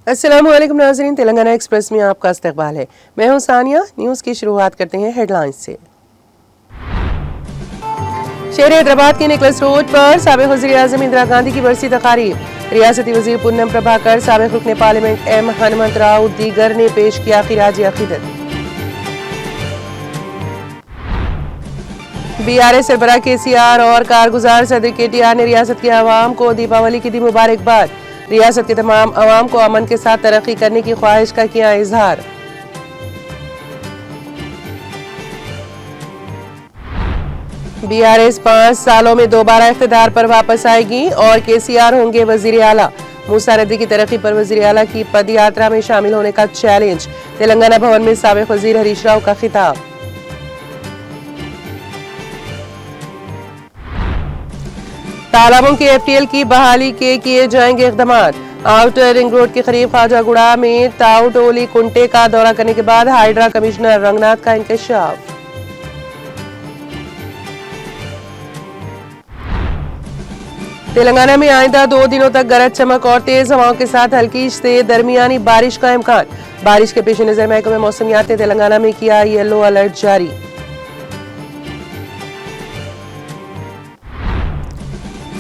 अस्सलामुअलैकुम नाज़रीन, तेलंगाना एक्सप्रेस में आपका इस्तकबाल है। मैं हूं सानिया। न्यूज़ की शुरुआत करते हैं हेडलाइंस से। शहर हैदराबाद के नेकलेस रोड पर साबिक़ वज़ीर-ए-आज़म इंदिरा गांधी की बरसी तकारीब। रियासती वज़ीर पूनम प्रभाकर, साबिक़ रुकन पार्लियामेंट एम हनुमंत राव दीगर ने पेश किया खिराज अक़ीदत। BRS सरबराह KCR और कारगुजार सदर KTR ने रियासत के अवाम को दीपावली की दी मुबारकबाद। रियासत के तमाम अवाम को अमन के साथ तरक्की करने की ख्वाहिश का किया इजहार। BRS 5 सालों में दोबारा इख्तिदार पर वापस आएगी और KCR होंगे वजीर आला। मूसा नदी की तरक्की पर वजीर आला की पद यात्रा में शामिल होने का चैलेंज। तेलंगाना भवन में साबिक़ वजीर हरीश राव का खिताब। तालाबों की FTL की बहाली के किए जाएंगे इक़दामात। आउटर रिंग रोड के करीब ख्वाजागुड़ा में ताउटोली कुंटे का दौरा करने के बाद हाइड्रा कमिश्नर रंगनाथ का इंकशाफ। तेलंगाना में आइंदा 2 दिनों तक गरज चमक और तेज हवाओं के साथ हल्की से दरमियानी बारिश का इम्कान। बारिश के पेश नजर महकमे मौसमियात ने तेलंगाना में किया येलो अलर्ट जारी।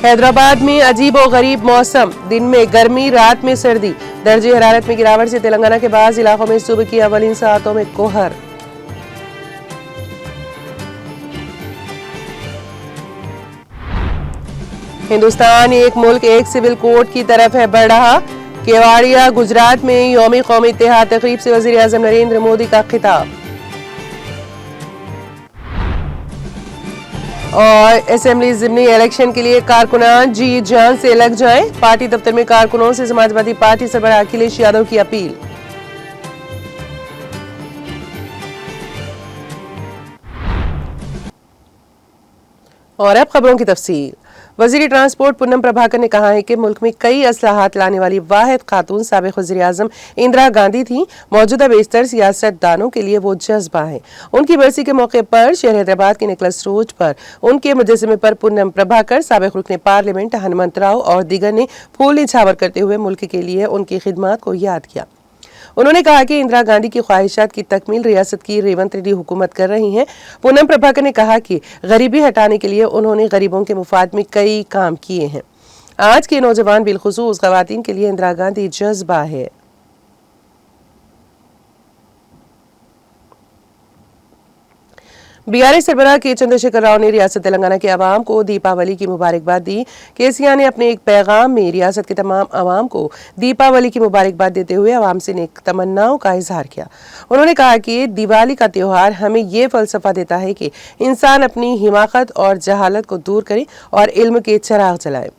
हैदराबाद में अजीब और गरीब मौसम, दिन में गर्मी, रात में सर्दी। दर्जे हरारत में गिरावट से तेलंगाना के बाज़ इलाकों में सुबह की अवलिन सातों में कोहर। हिंदुस्तान एक मुल्क एक सिविल कोड की तरफ है बढ़ रहा। केवाड़िया गुजरात में यौमी कौमी इत्तेहाद तकरीब से वज़ीर आज़म नरेंद्र मोदी का खिताब। और असेंबली ज़िमनी इलेक्शन के लिए कारकुनान जी जान से लग जाएं। पार्टी दफ्तर में कारकुनों से समाजवादी पार्टी सरबराह अखिलेश यादव की अपील। और अब खबरों की तफसील। वज़ीर ट्रांसपोर्ट पूनम प्रभाकर ने कहा है कि मुल्क में कई असलाहत लाने वाली वाहिद खातून साबिक़ वज़ीर-ए-आज़म इंदिरा गांधी थी। मौजूदा बेशतर सियासतदानों के लिए वो जज्बा है। उनकी बरसी के मौके पर शहर हैदराबाद के नेकलेस रोड पर उनके मुजस्समे पर पूनम प्रभाकर, साबिक़ रुकन पार्लियामेंट हनुमंत राव और दीगर ने फूल निछावर करते हुए मुल्क के लिए उनकी खिदमत को याद किया। उन्होंने कहा कि इंदिरा गांधी की ख्वाहिशात की तकमील रियासत की रेवंत रेड्डी हुकूमत कर रही हैं। पूनम प्रभाकर ने कहा कि गरीबी हटाने के लिए उन्होंने गरीबों के मुफाद में कई काम किए हैं। आज के नौजवान बिलखुसूस ख़वातीन के लिए इंदिरा गांधी जज्बा है। BRS सरबराह के चंद्रशेखर राव ने रियासत तेलंगाना के अवाम को दीपावली की मुबारकबाद दी। KCR ने अपने एक पैगाम में रियासत के तमाम अवाम को दीपावली की मुबारकबाद देते हुए अवाम से नेक तमन्नाओं का इजहार किया। उन्होंने कहा कि दिवाली का त्यौहार हमें ये फलसफा देता है कि इंसान अपनी हिमाकत और जहालत को दूर करे और इल्म के चिराग जलाए।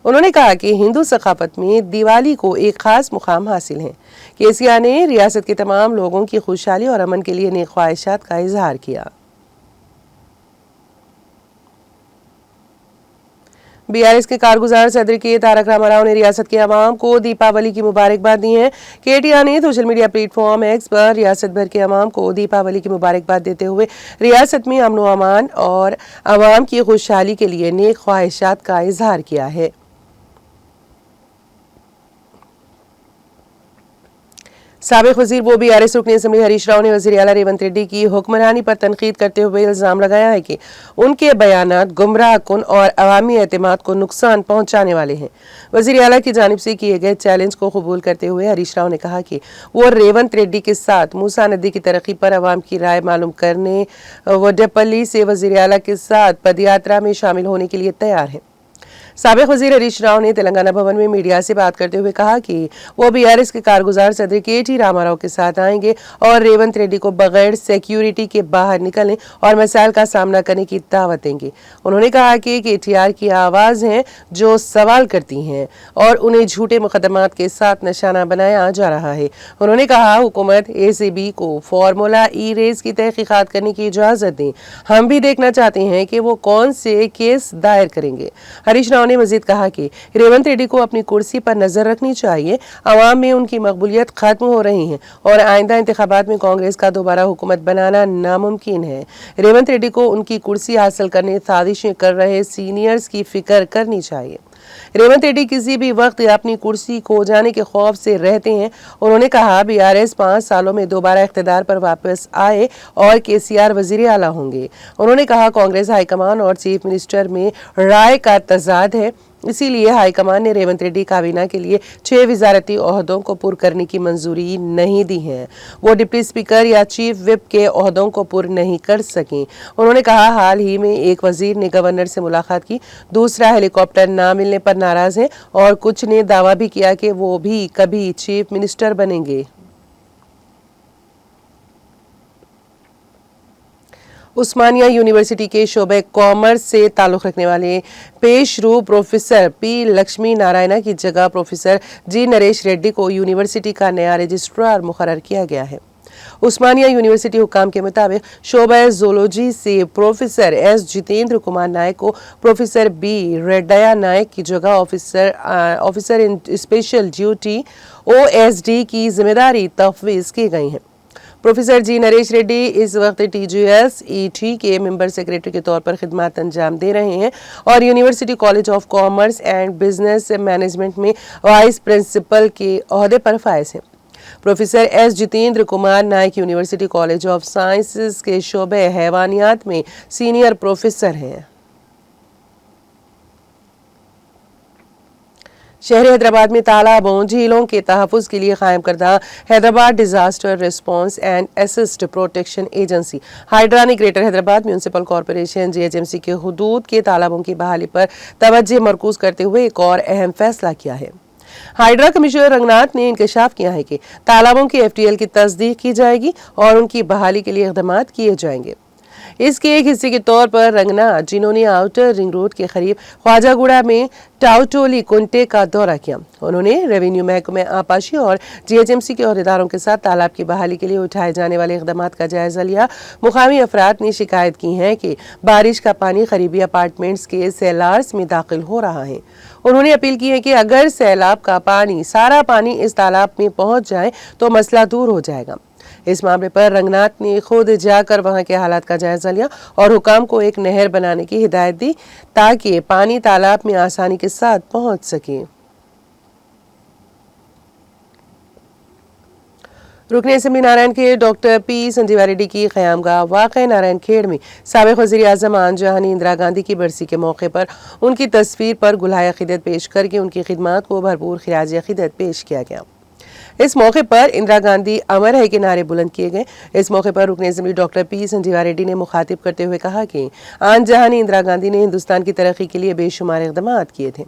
उन्होंने कहा कि हिंदू सकाफत में दिवाली को एक खास मुकाम हासिल है। KCR ने रियासत के तमाम लोगों की खुशहाली और अमन के लिए नेक ख्वाहिशात का इजहार किया। BRS के कारगुजार सदर के तारक रामाराव ने रियासत के अवाम को दीपावली की मुबारकबाद दी है। KTR ने सोशल मीडिया प्लेटफॉर्म X पर रियासत भर के अवाम को दीपावली की मुबारकबाद देते हुए रियासत में अमन व अमान और अवाम की खुशहाली के लिए नेक ख्वाहिशात का इजहार किया है। साबिक़ वज़ीर वो BRS रुकन असेंबली हरीश राव ने वज़ीर आला रेवंत रेड्डी की हुक्मरानी पर तनकीद करते हुए इल्ज़ाम लगाया है कि उनके बयानात गुमराह कुन और अवामी एतमाद को नुकसान पहुंचाने वाले हैं। वज़ीर आला की जानिब से किए गए चैलेंज को कबूल करते हुए हरीश राव ने कहा कि वो रेवंत रेड्डी के साथ मूसा नदी की तरक्की पर अवाम की राय मालूम करने वडेपल्ली से वज़ीर आला के साथ पदयात्रा में शामिल होने के लिए तैयार हैं। साबिक़ वज़ीर हरीश राव ने तेलंगाना भवन में मीडिया से बात करते हुए कहा कि वो BRS के कारगुजार सदर KT रामाराव के साथ आएंगे और रेवंत रेड्डी को बगैर सिक्योरिटी के बाहर निकलने और मसाइल का सामना करने की दावत देंगे। उन्होंने कहा कि KTR की आवाज़ हैं जो सवाल करती हैं और उन्हें झूठे मुकदमात के साथ निशाना बनाया जा रहा है। उन्होंने कहा हुकूमत ACB को फार्मूला E-रेस की तहकीकात करने की इजाज़त दें। हम भी देखना चाहते हैं कि वो कौन से केस दायर करेंगे। हरीश राव ने मजीद कहा कि रेवंत रेड्डी को अपनी कुर्सी पर नजर रखनी चाहिए। अवाम में उनकी मकबूलियत खत्म हो रही है और आइंदा इंतखाबात में कांग्रेस का दोबारा हुकूमत बनाना नामुमकिन है। रेवंत रेड्डी को उनकी कुर्सी हासिल करने साजिशें कर रहे सीनियर्स की फिक्र करनी चाहिए। रेवंत रेड्डी किसी भी वक्त अपनी कुर्सी खो जाने के खौफ से रहते हैं। उन्होंने कहा बीआरएस 5 सालों में दोबारा इख्तिदार पर वापस आए और केसीआर वजीर आला होंगे। उन्होंने कहा कांग्रेस हाईकमान और चीफ मिनिस्टर में राय का तजाद है, इसीलिए हाईकमान ने रेवंत रेड्डी काबीना के लिए 6 वजारती ओहदों को पुर करने की मंजूरी नहीं दी है। वो डिप्टी स्पीकर या चीफ विप के ओहदों को पुर नहीं कर सकें। उन्होंने कहा हाल ही में एक वजीर ने गवर्नर से मुलाकात की, दूसरा हेलीकॉप्टर ना मिलने पर नाराज है और कुछ ने दावा भी किया कि वो भी कभी चीफ मिनिस्टर बनेंगे। उस्मानिया यूनिवर्सिटी के शोबे कॉमर्स से ताल्लुक़ रखने वाले पेशरू प्रोफेसर पी लक्ष्मी नारायणा की जगह प्रोफेसर जी नरेश रेड्डी को यूनिवर्सिटी का नया रजिस्ट्रार मुकर्रर किया गया है। उस्मानिया यूनिवर्सिटी हुकाम के मुताबिक शोबा ज़ूलॉजी से प्रोफेसर एस जितेंद्र कुमार नायक को प्रोफेसर बी रेड्डया नायक की जगह officer in special duty OSD की जिम्मेदारी तफवीज़ की गई है। प्रोफेसर जी नरेश रेड्डी इस वक्त TGS-ET के मेंबर सेक्रेटरी के तौर पर खिदमत अंजाम दे रहे हैं और university college of commerce and business management में वाइस प्रिंसिपल के ओहदे पर फायज हैं। Professor S Jitendra Kumar Nayak university college of sciences के शोबे हैवानियात में सीनियर प्रोफेसर हैं। शहर हैदराबाद में तालाबों झीलों के तहफ़्फ़ुज़ के लिए कायम करदा Hyderabad disaster response and asset protection agency HYDRAA ने greater Hyderabad municipal corporation GHMC के हुदूद के तालाबों की बहाली पर तवज्जो मरकूज करते हुए एक और अहम फैसला किया है। हाइड्रा कमिश्नर रंगनाथ ने इंकशाफ किया है कि तालाबों की FTL की तस्दीक की जाएगी और उनकी बहाली के लिए इक़दामात किए जाएंगे। इसके एक हिस्से के तौर पर रंगनाथ, जिन्होंने आउटर रिंग रोड के करीब ख्वाजागुड़ा में टाउटोली कुंटे का दौरा किया, उन्होंने रेवेन्यू महकमे आपाशी और GHMC के अहदेदारों के साथ तालाब की बहाली के लिए उठाए जाने वाले इक़दामात का जायजा लिया। मुकामी अफराद ने शिकायत की है कि बारिश का पानी करीबी अपार्टमेंट्स के सेलार्स में दाखिल हो रहा है। उन्होंने अपील की है कि अगर सैलाब का पानी, सारा पानी इस तालाब में पहुंच जाए तो मसला दूर हो जाएगा। इस मामले पर रंगनाथ ने खुद जाकर वहां के हालात का जायजा लिया और हुकाम को एक नहर बनाने की हिदायत दी ताकि पानी तालाब में आसानी के साथ पहुंच सके। रुकने assembly Narayankhed doctor P Sanjeeva Reddy की क़यामगाह वाक़े नारायणखेड़ में साबिक़ वज़ीर आज़म आन जहानी इंदिरा गांधी की बरसी के मौके पर उनकी तस्वीर पर गुलाए अक़ीदत पेश करके उनकी खिदमत को भरपूर खिराज अक़ीदत पेश किया गया। इस मौके पर इंदिरा गांधी अमर है के नारे बुलंद किए गए। इस मौके पर रुकने assembly doctor P Sanjeeva Reddy ने मुखातिब करते हुए कहा कि आन जहानी इंदिरा गांधी ने हिंदुस्तान की तरक्की के लिए बेशुमार इक़दामात किए थे।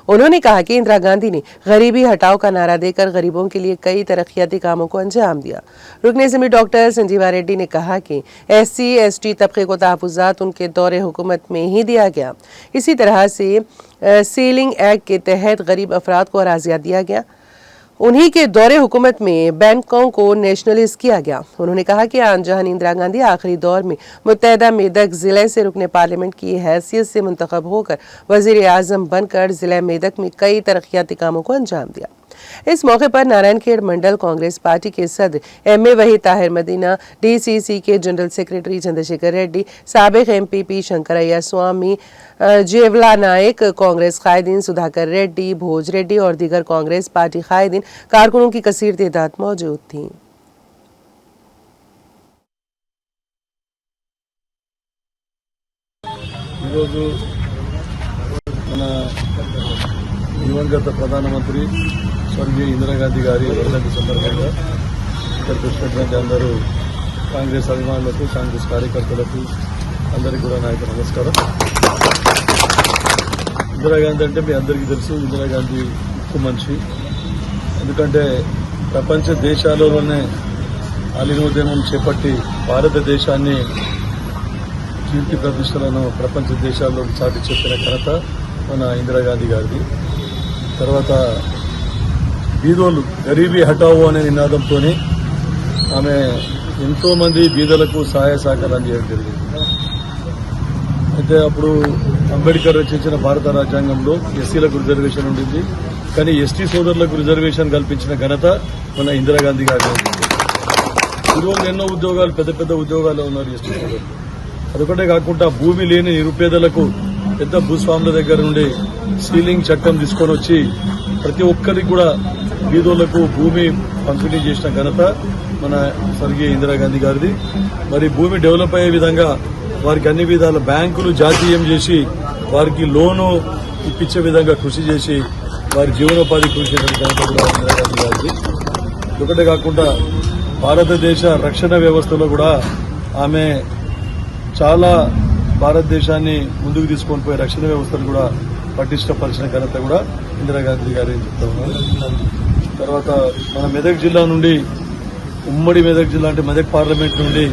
उन्होंने कहा कि इंदिरा गांधी ने गरीबी हटाओ का नारा देकर गरीबों के लिए कई तरक्याती कामों को अंजाम दिया। रुकने असेंबली डॉक्टर संजीवा रेड्डी ने कहा कि SC/ST तबके को तहफ़्फ़ुज़ात उनके दौरे हुकूमत में ही दिया गया। इसी तरह से सीलिंग एक्ट के तहत गरीब अफराद को अराज़ियाँ दिया गया। उन्हीं के दौरे हुकूमत में बैंकों को नेशनलाइज किया गया। उन्होंने कहा कि आन जहान इंदिरा गांधी आखिरी दौर में मुत्तहदा मेदक ज़िले से रुकने पार्लियामेंट की हैसियत से मुंतखब होकर वज़ीर आज़म बनकर ज़िला मेदक में कई तरक्याती कामों को अंजाम दिया। इस मौके पर नारायणखेड़ मंडल कांग्रेस पार्टी के सदर MA वहीद ताहिर मदीना, DCC के जनरल सेक्रेटरी चंद्रशेखर रेड्डी, साबिक़ MP P शंकरैया स्वामी, जेवला नायक, कांग्रेस कायदीन सुधाकर रेड्डी, भोज रेड्डी और दीगर कांग्रेस पार्टी कायदीन कारकुनों की कसीर तादाद मौजूद थी। దివంగత ప్రధానమంత్రి స్వర్గీయ ఇందిరాగాంధీ గారి వర్ధంతి సందర్భంగా ఇక్కడికి వచ్చినటువంటి అందరూ కాంగ్రెస్ అభిమానులకు, కాంగ్రెస్ కార్యకర్తలకు అందరికీ కూడా నా యొక్క నమస్కారం. ఇందిరాగాంధీ అంటే మీ అందరికీ తెలుసు, ఇందిరాగాంధీ ఉక్కు మనిషి. ఎందుకంటే ప్రపంచ దేశాలలోనే అలీనోద్యమం చేపట్టి భారతదేశాన్ని కీర్తి ప్రతిష్టలను ప్రపంచ దేశాల్లో చాటి చెప్పిన ఘనత మన ఇందిరాగాంధీ గారిది. తర్వాత బీదోళ్ళు గరీబీ హటావో అనే నినాదంతో ఆమె ఎంతో మంది బీదలకు సహాయ సహకారాలు చేయడం జరిగింది. అయితే అప్పుడు అంబేద్కర్ రచించిన భారత రాజ్యాంగంలో ఎస్సీలకు రిజర్వేషన్ ఉండింది, కానీ ఎస్టీ సోదరులకు రిజర్వేషన్ కల్పించిన ఘనత మన ఇందిరాగాంధీ గారి. ఈరోజు ఎన్నో ఉద్యోగాలు, పెద్ద పెద్ద ఉద్యోగాల్లో ఉన్నారు ఎస్టీ సోదరులు. అదొకటే కాకుండా భూమి లేని నిరుపేదలకు పెద్ద భూస్వాముల దగ్గర నుండి సీలింగ్ చట్టం తీసుకొని వచ్చి ప్రతి ఒక్కరికి కూడా బీదోళ్లకు భూమి పంపిణీ చేసిన ఘనత మన స్వర్గీయ ఇందిరాగాంధీ గారిది. మరి భూమి డెవలప్ అయ్యే విధంగా వారికి అన్ని విధాల బ్యాంకులు జాతీయం చేసి వారికి లోను ఇప్పించే విధంగా కృషి చేసి వారి జీవనోపాధి కృషి చేసిన ఘనత కూడా ఇందిరాగాంధీ గారిది. ఒకటే కాకుండా భారతదేశ రక్షణ వ్యవస్థలో కూడా ఆమె చాలా భారతదేశాన్ని ముందుకు తీసుకొని పోయే రక్షణ వ్యవస్థను కూడా పటిష్టపరిచిన ఘనత కూడా ఇందిరాగాంధీ గారి చెప్తా ఉన్నారు. తర్వాత మన మెదక్ జిల్లా నుండి ఉమ్మడి మెదక్ జిల్లా అంటే మెదక్ పార్లమెంట్ నుండి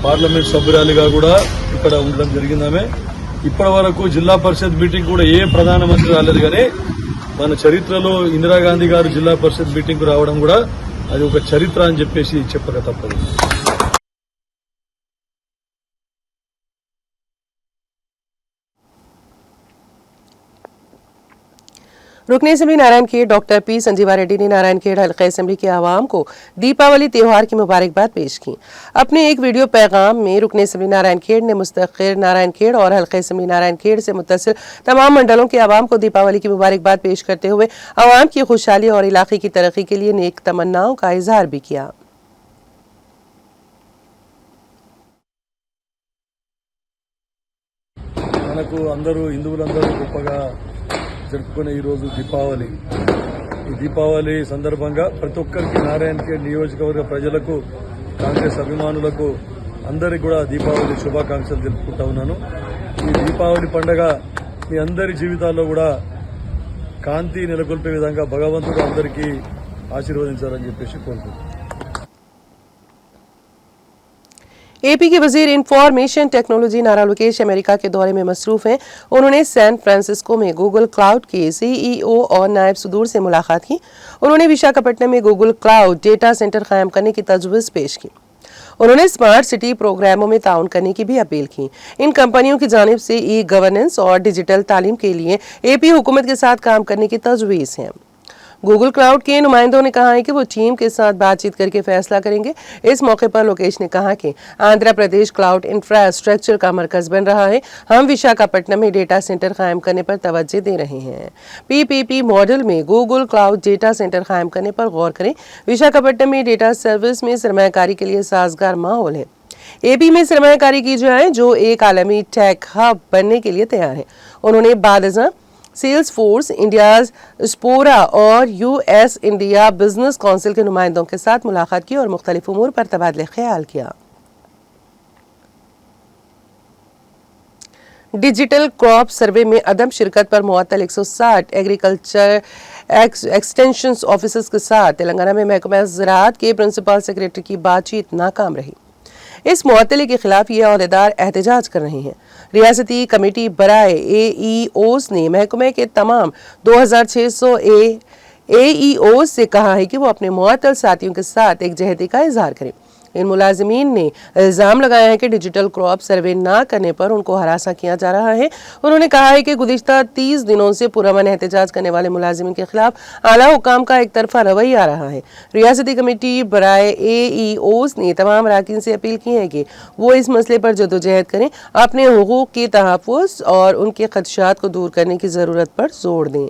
పార్లమెంట్ సభ్యురాలిగా కూడా ఇక్కడ ఉండడం జరిగిందామే. ఇప్పటి వరకు జిల్లా పరిషత్ మీటింగ్ కూడా ఏ ప్రధానమంత్రి రాలేదు, కానీ మన చరిత్రలో ఇందిరాగాంధీ గారు జిల్లా పరిషత్ మీటింగ్ రావడం కూడా అది ఒక చరిత్ర అని చెప్పేసి చెప్పక తప్పదు. रुकनी assembly Narayankhed doctor P Sanjeeva Reddy ने नारायणखेड़ हल्का असेंबली के आवाम को दीपावली त्यौहार की मुबारकबाद पेश की। अपने एक वीडियो पैगाम में रुकनी असेंबली नारायणखेड़ ने मुस्तकिल नारायणखेड़ और हल्का असेंबली नारायणखेड़ से मुत्तसिल तमाम मंडलों के आवाम को दीपावली की मुबारकबाद पेश करते हुए आवाम की खुशहाली और इलाके की तरक्की के लिए नेक तमन्नाओं का इजहार भी किया। మనకు అందరూ హిందువులందరూ గొప్పగా జరుపుకునే ఈ రోజు దీపావళి. ఈ దీపావళి సందర్భంగా ప్రతి ఒక్కరికి నారాయణఖేడ్ నియోజకవర్గ ప్రజలకు, కాంగ్రెస్ అభిమానులకు అందరికీ కూడా దీపావళి శుభాకాంక్షలు తెలుపుకుంటా ఉన్నాను. ఈ దీపావళి పండుగ మీ అందరి జీవితాల్లో కూడా కాంతి నెలకొల్పే విధంగా భగవంతుడు అందరికీ ఆశీర్వదించాలని చెప్పేసి కోరుకుంటున్నాను. एपी के वजीर इंफॉर्मेशन टेक्नोलॉजी नारा लोकेश अमेरिका के दौरे में मसरूफ हैं। उन्होंने सैन फ्रांसिस्को में गूगल क्लाउड के सीईओ और नायब सदूर से मुलाकात की। उन्होंने विशाखापट्टनम में गूगल क्लाउड डेटा सेंटर कायम करने की तजवीज़ पेश की। उन्होंने स्मार्ट सिटी प्रोग्रामों में ताउन करने की भी अपील की। इन कंपनियों की जानिब से ई गवर्नेंस और डिजिटल तालीम के लिए एपी हुकूमत के साथ काम करने की तजवीज़ है। गूगल क्लाउड के नुमाइंदों ने कहा है कि वो टीम के साथ बातचीत करके फैसला करेंगे। इस मौके पर लोकेश ने कहा कि आंध्र प्रदेश क्लाउड इंफ्रास्ट्रक्चर का मरकज बन रहा है। हम विशाखापट्टनम में डेटा सेंटर कायम करने पर तवज्जो दे रहे हैं। पीपीपी मॉडल में गूगल क्लाउड डेटा सेंटर कायम करने पर गौर करें। विशाखापट्टनम में डेटा सर्विस में सरमायाकारी के लिए साजगार माहौल है। एपी में सरमायाकारी की जाए जो एक आलमी टेक हब बनने के लिए तैयार है। उन्होंने बाद सेल्स फोर्स, इंडियाज स्पोरा और यूएस इंडिया बिजनेस काउंसिल के नुमाइंदों के साथ मुलाकात की और मुख्तलिफ उमूर पर तबादले ख्याल किया। डिजिटल क्रॉप सर्वे में अदम शिरकत पर मुअत्तल 160 एग्रीकल्चर एक्सटेंशन ऑफिसर्स के साथ तेलंगाना में महकमा ज़राअत के प्रिंसिपल सेक्रेटरी की बातचीत नाकाम रही। इस मुअत्तली के खिलाफ ये अहदेदार एहतजाज कर रहे हैं। रियासती कमेटी बराए एईओस ने महकमे के तमाम 2600 एईओस से कहा है कि वो अपने मुअत्तल साथियों के साथ एकजहती का इजहार करें। इन मुलाजिमीन ने इल्जाम लगाया है कि डिजिटल क्रॉप सर्वे ना करने पर उनको हरासा किया जा रहा है। उन्होंने कहा है कि गुज़िश्ता 30 दिनों से पुरअमन एहतजाज करने वाले मुलाजिमीन के खिलाफ आला हुकाम का एक तरफा रवैया आ रहा है। रियासती कमेटी बराए एईओस ने तमाम अराकीन से अपील की है कि वो इस मसले पर जदोजहद करें, अपने हुकूक की तहफ़्फ़ुज़ और उनके खदशात को दूर करने की ज़रूरत पर जोर दें।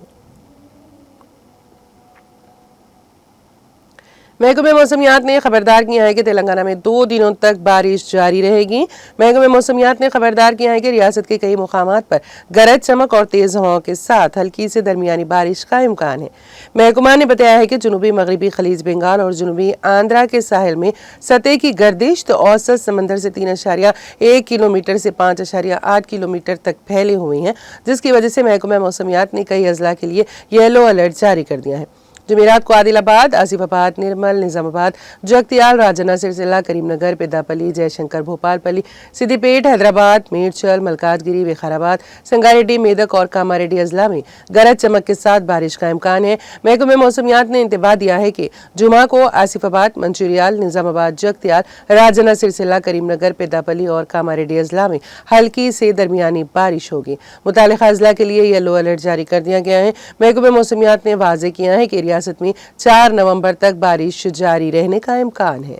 महकमे मौसमियात ने खबरदार किया है कि तेलंगाना में 2 दिनों तक बारिश जारी रहेगी। महकमे मौसमियात ने खबरदार किया है कि रियासत के कई मुकामात पर गरज चमक और तेज़ हवाओं के साथ हल्की से दरमियानी बारिश का इम्कान है। महकमा ने बताया है कि जनूबी मगरबी खलीज बंगाल और जनूबी आंध्रा के साहिल में सतह की गर्दिश तो औसत समंदर से 3.1 किलोमीटर से 5.8 किलोमीटर तक फैले हुए हैं, जिसकी वजह से महकमा मौसमियात ने कई अजला के लिए येलो अलर्ट जारी कर दिया है। जमेरात को आदिलाबाद, आसिफाबाद, निर्मल, निजामाबाद, जगतियाल, राजन्ना, सिरसिला, करीमनगर, पेदापल्ली, जयशंकर, भोपालपल्ली, सिद्दीपेट, हैदराबाद, मेडचल, मलकाजगिरी, विखाराबाद, संगारेड्डी, मेदक और कामारेड्डी अजला में गरज चमक के साथ बारिश का इम्कान है। महकमे मौसमियात ने इंतबाह दिया है कि जुमा को आसिफाबाद, मंचूरियाल, निजामाबाद, जगतियाल, राजन्ना, सिरसिला, करीमनगर, पेदापल्ली और कामारेड्डी अजला में हल्की से दरमियानी बारिश होगी। मुतालिका अजला के लिए येलो अलर्ट जारी कर दिया गया है। महकमे मौसमियात ने वाज़ेह किया है कि रियासत में 4 नवंबर तक बारिश जारी रहने का इम्कान है।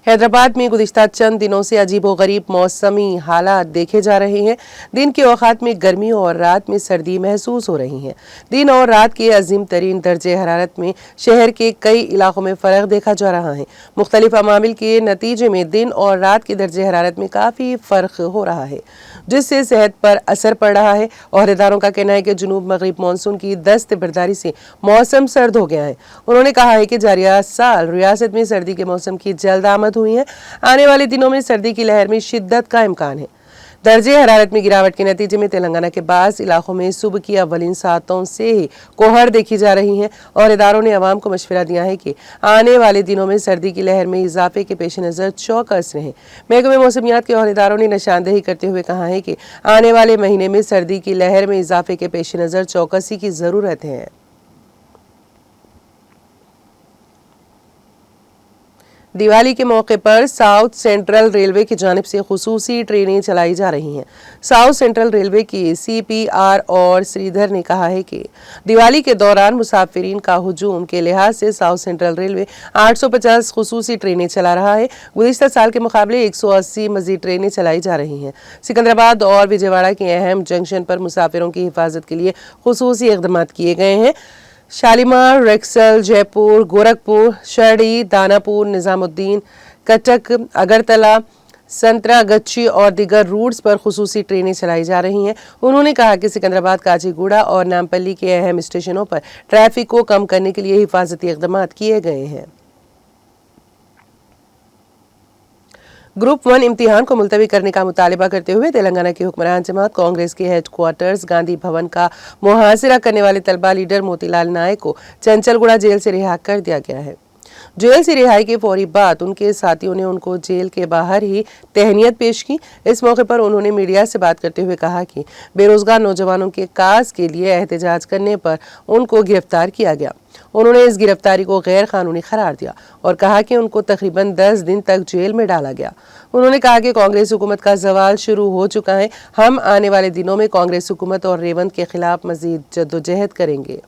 हैदराबाद में गुज़िश्ता चंद दिनों से अजीबोगरीब मौसमी हालात देखे जा रहे हैं। दिन के औकात में गर्मी और रात में सर्दी महसूस हो रही है। दिन और रात के अजीम तरीन दर्जे हरारत में शहर के कई इलाकों में फ़र्क देखा जा रहा है। मुख्तलिफ अमामिल के नतीजे में दिन और रात के दर्जे हरारत में काफ़ी फ़र्क हो रहा है, जिससे सेहत पर असर पड़ रहा है। ओहदेदारों का कहना है कि जुनूब मगरिब मानसून की दस्त बरदारी से मौसम सर्द हो गया है। उन्होंने कहा है कि जारिया साल रियासत में सर्दी के मौसम की जल्द आमद हुई है। आने वाले दिनों में सर्दी की लहर में शिद्दत का इम्कान है। दर्जे हरारत में गिरावट के नतीजे में तेलंगाना के बाज़ इलाकों में सुबह की अव्वलीन सातों से ही कोहर देखी जा रही है और इदारों ने अवाम को मशवरा दिया है कि आने वाले दिनों में सर्दी की लहर में इजाफे के पेश नज़र चौकस रहें। महकमे मौसमियात के ओहदेदारों ने निशानदेही करते हुए कहा है कि आने वाले महीने में सर्दी की लहर में इजाफे के पेश नज़र चौकसी की ज़रूरत है। दिवाली के मौके पर साउथ सेंट्रल रेलवे की जानिब से खुसूसी ट्रेनें चलाई जा रही हैं। साउथ सेंट्रल रेलवे की CPR और श्रीधर ने कहा है कि दिवाली के दौरान मुसाफिरीन का हुजूम के लिहाज से साउथ सेंट्रल रेलवे 850 खुसूसी ट्रेनें चला रहा है। गुज़िश्ता साल के मुकाबले 180 मजीद ट्रेनें चलाई जा रही हैं। सिकंदराबाद और विजयवाड़ा के अहम जंक्शन पर मुसाफिरों की हिफाजत के लिए खुसूसी इक़दाम किए गए हैं। शालीमार, रेक्सल, जयपुर, गोरखपुर, शरडी, दानापुर, निजामुद्दीन, कटक, अगरतला, संतरागच्छी और दीगर रूट्स पर खुसूसी ट्रेनें चलाई जा रही हैं। उन्होंने कहा कि सिकंदराबाद, काचीगुड़ा और नामपल्ली के अहम स्टेशनों पर ट्रैफिक को कम करने के लिए हिफाजती इक़दाम किए गए हैं। ग्रुप 1 इम्तिहान को मुलतवी करने का मुतालिबा करते हुए तेलंगाना की हुक्मरान जमात कांग्रेस के हेडक्वार्टर्स गांधी भवन का मुहासिरा करने वाले तलबा लीडर मोतीलाल नायक को चंचलगुड़ा जेल से रिहा कर दिया गया है। जेल से रिहाई के फौरी बाद उनके साथियों ने उनको जेल के बाहर ही तहनीत पेश की। इस मौके पर उन्होंने मीडिया से बात करते हुए कहा कि बेरोजगार नौजवानों के काज के लिए एहतजाज करने पर उनको गिरफ्तार किया गया। उन्होंने इस गिरफ्तारी को गैर कानूनी करार दिया और कहा कि उनको तकरीबन 10 दिन तक जेल में डाला गया। उन्होंने कहा कि कांग्रेस हुकूमत का जवाल शुरू हो चुका है। हम आने वाले दिनों में कांग्रेस हुकूमत और रेवंत के खिलाफ मजीद जद्दोजहद करेंगे।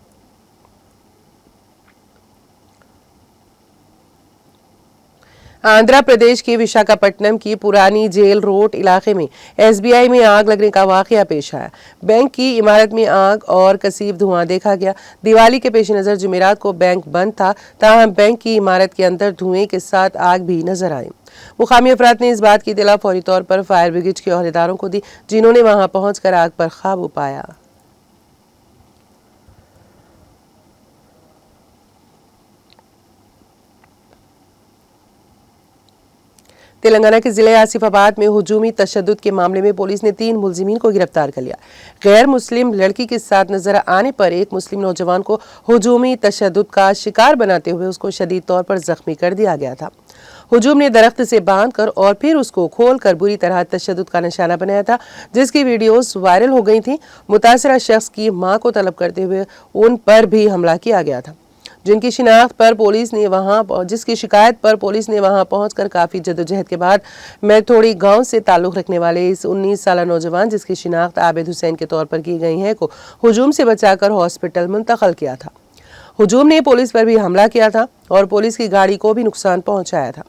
आंध्र प्रदेश के विशाखापट्टनम की पुरानी जेल रोड इलाके में SBI में आग लगने का वाकया पेश आया। बैंक की इमारत में आग और कसीब धुआं देखा गया। दिवाली के पेश नज़र जुमेरात को बैंक बंद था, ताहम बैंक की इमारत के अंदर धुएं के साथ आग भी नजर आई। मुकामी अफराद ने इस बात की इत्तला फौरी तौर पर फायर ब्रिगेड के ओहदेदारों को दी, जिन्होंने वहां पहुंचकर आग पर काबू पाया। तेलंगाना के जिले आसिफाबाद में हुजूमी तशद्दुद के मामले में पुलिस ने 3 मुलजिमीन को गिरफ्तार कर लिया। गैर मुस्लिम लड़की के साथ नजर आने पर एक मुस्लिम नौजवान को हुजूमी तशद्दुद का शिकार बनाते हुए उसको शदीद तौर पर जख्मी कर दिया गया था। हुजूम ने दरख्त से बांधकर और फिर उसको खोलकर बुरी तरह तशद्दुद का निशाना बनाया था, जिसकी वीडियोस वायरल हो गई थी। मुतासरा शख्स की मां को तलब करते हुए उन पर भी हमला किया गया था, जिसकी शिकायत पर पुलिस ने वहां पहुंचकर काफी जद्दोजहद के बाद मैथोड़ी गांव से ताल्लुक रखने वाले इस 19 साला नौजवान, जिसकी शिनाख्त आबिद हुसैन के तौर पर की गई है, को हुजूम से बचाकर हॉस्पिटल मुंतकिल किया था। हुजूम ने पुलिस पर भी हमला किया था और पुलिस की गाड़ी को भी नुकसान पहुंचाया था।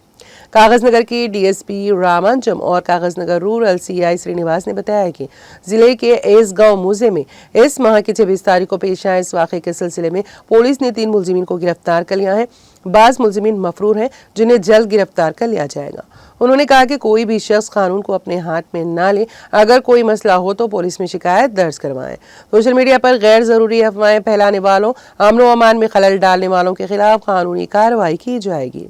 कागजनगर की DSP रामांजम और कागजनगर रूरल CI श्रीनिवास ने बताया कि जिले के एसगांव मूजे में इस माह की 26 तारीख को पेश आए इस वाक़े के सिलसिले में पुलिस ने 3 मुलजिमीन को गिरफ्तार कर लिया है। बाज़ मुलजिमीन मफरूर हैं, जिन्हें जल्द गिरफ्तार कर लिया जाएगा। उन्होंने कहा कि कोई भी शख्स कानून को अपने हाथ में ना ले, अगर कोई मसला हो तो पुलिस में शिकायत दर्ज करवाएं। सोशल मीडिया पर गैर जरूरी अफवाहें फैलाने वालों, अमन व अमान में खलल डालने वालों के खिलाफ कानूनी कार्रवाई की जाएगी।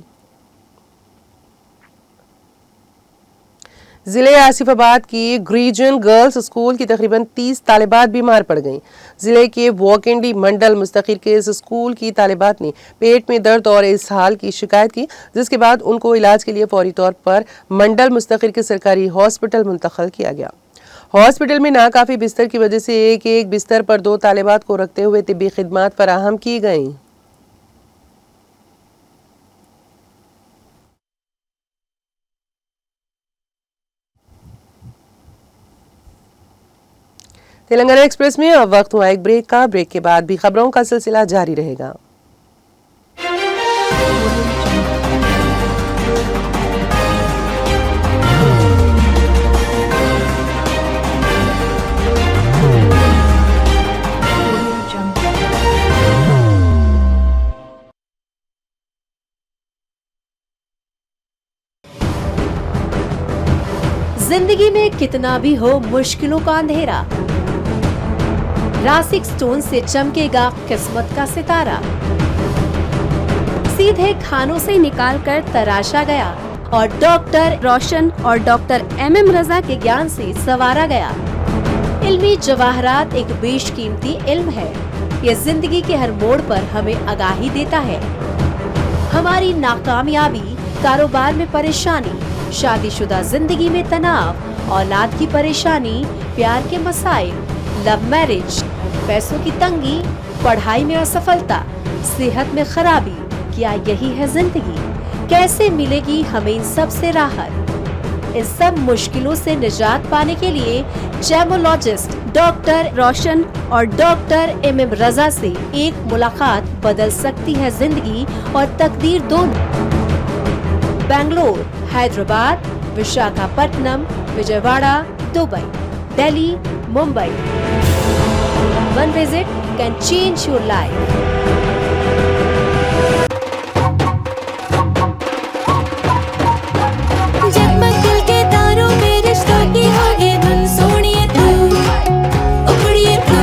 जिले आसिफाबाद की ग्रीजन गर्ल्स स्कूल की तकरीबन 30 तालिबात बीमार पड़ गईं। जिले के वोकेंडी मंडल मुस्तकिर के इस स्कूल की तालिबात ने पेट में दर्द और इसहाल की शिकायत की, जिसके बाद उनको इलाज के लिए फौरी तौर पर मंडल मुस्तकिर के सरकारी हॉस्पिटल मुंतकिल किया गया। हॉस्पिटल में नाकाफी बिस्तर की वजह से एक बिस्तर पर 2 तालिबात को रखते हुए तिब्बी खिदमात फराहम की गईं। तेलंगाना एक्सप्रेस में अब वक्त हुआ एक ब्रेक का। ब्रेक के बाद भी खबरों का सिलसिला जारी रहेगा। जिंदगी में कितना भी हो मुश्किलों का अंधेरा, रासिक स्टोन से चमकेगा किस्मत का सितारा। सीधे खानों से निकालकर तराशा गया और डॉक्टर रोशन और डॉक्टर MM रजा के ज्ञान से संवारा गया। इल्मी जवाहरात एक बेशकीमती इल्म है। ये जिंदगी के हर मोड़ पर हमें आगाही देता है। हमारी नाकामयाबी, कारोबार में परेशानी, शादीशुदा जिंदगी में तनाव, औलाद की परेशानी, प्यार के मसाइल, लव मैरिज, पैसों की तंगी, पढ़ाई में असफलता, सेहत में खराबी, क्या यही है जिंदगी? कैसे मिलेगी हमें इन सब से राहत? इन सब मुश्किलों से निजात पाने के लिए जेमोलॉजिस्ट डॉक्टर रोशन और डॉक्टर MM रजा से एक मुलाकात बदल सकती है जिंदगी और तकदीर दोनों। Bangalore, Hyderabad, Visakhapatnam, Vijayawada, Dubai, Delhi, Mumbai. One visit can change your life. जगमग दिल के तारों में रिश्तों की होगी धुन, सोनिए तू, उखड़िए तू,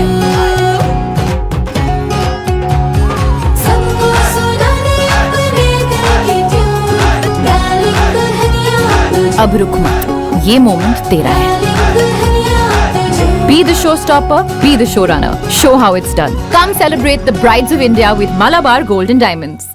सबको सुनाने अपने दिल की ट्यून, डार्लिंग दुल्हनिया तुझे, अब रुक मत, ये मोमेंट तेरा है। डार्लिंग दुल्हनिया तुझे। Be the showstopper, be the showrunner. Show how it's done. Come celebrate the brides of India with Malabar Gold and Diamonds.